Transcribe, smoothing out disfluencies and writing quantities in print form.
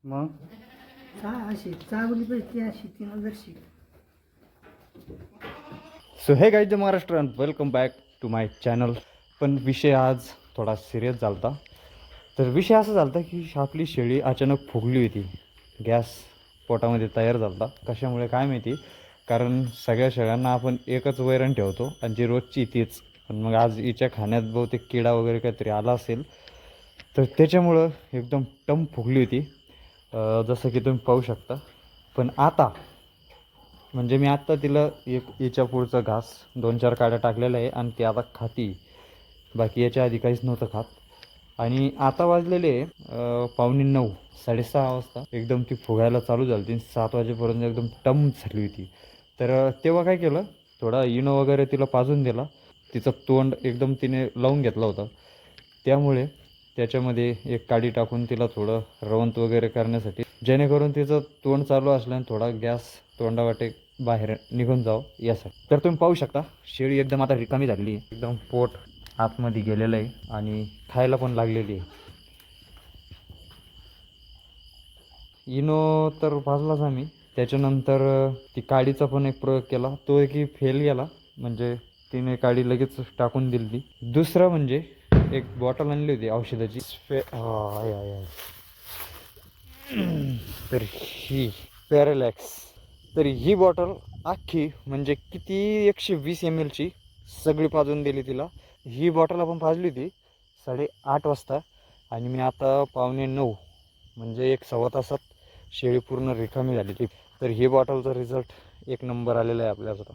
मग अशी चांगली पैकी अशी 3000ची. So hey guys Maharashtra welcome back to my channel. पण विषय आज थोडा सिरियस झाला होता. तर विषय असा झाला होता की आपली शेळी अचानक फुगली होती. गॅस पोटामध्ये तयार झाला होता. कशामुळे काय माहिती, कारण सगळ्या शेळ्यांना आपण एकच वैरण ठेवतो आणि जी रोजची तीच. पण मग आज हिच्या खाण्यात बहुतेक किडा वगैरे काहीतरी आला असेल, तर त्याच्यामुळं एकदम टम फुगली होती. जसं की तुम्ही पाहू शकता. पण आता म्हणजे मी आत्ता तिला एक याच्या पुढचा घास 2-4 काड्या टाकलेला आहे आणि ती आता खाती. बाकी याच्या आधी काहीच नव्हतं खात. आणि आता वाजलेले 8:45, 6:30 वाजता एकदम ती फुगायला चालू झाली होती. 7 वाजेपर्यंत एकदम टम झाली होती. तर तेव्हा काय केलं, थोडा इनो वगैरे तिला पाजून दिला. तिचं तोंड एकदम तिने लावून घेतला होता. त्यामुळे त्याच्यामध्ये एक काडी टाकून तिला थोडं रवंत वगैरे करण्यासाठी, जेणेकरून तिचं तोंड चालू असल्याने थोडा गॅस तोंडावाटे बाहेर निघून जावं यासाठी. तर तुम्ही पाहू शकता शेळी एकदम आता रिकामी झालेली आहे. एकदम पोट आतमध्ये गेलेलं आहे आणि खायला पण लागलेली आहे. इनो तर भाजलाच आम्ही. त्याच्यानंतर ती काडीचा पण एक प्रयोग केला, तो एकही फेल गेला. म्हणजे तिने काडी लगेच टाकून दिली. दुसरं म्हणजे एक बॉटल आणली होती औषधाची तर ही पॅरालॅक्स. तर ही बॉटल अख्खी म्हणजे किती 120 ml ची सगळी पाजून दिली तिला. ही बॉटल आपण पाजली होती 8:30 वाजता आणि मी आता 8:45 म्हणजे 1-1.25 तासात शेळी पूर्ण रिकामी झाली ती. तर ही बॉटलचा रिझल्ट एक नंबर आलेला आहे आपल्याला.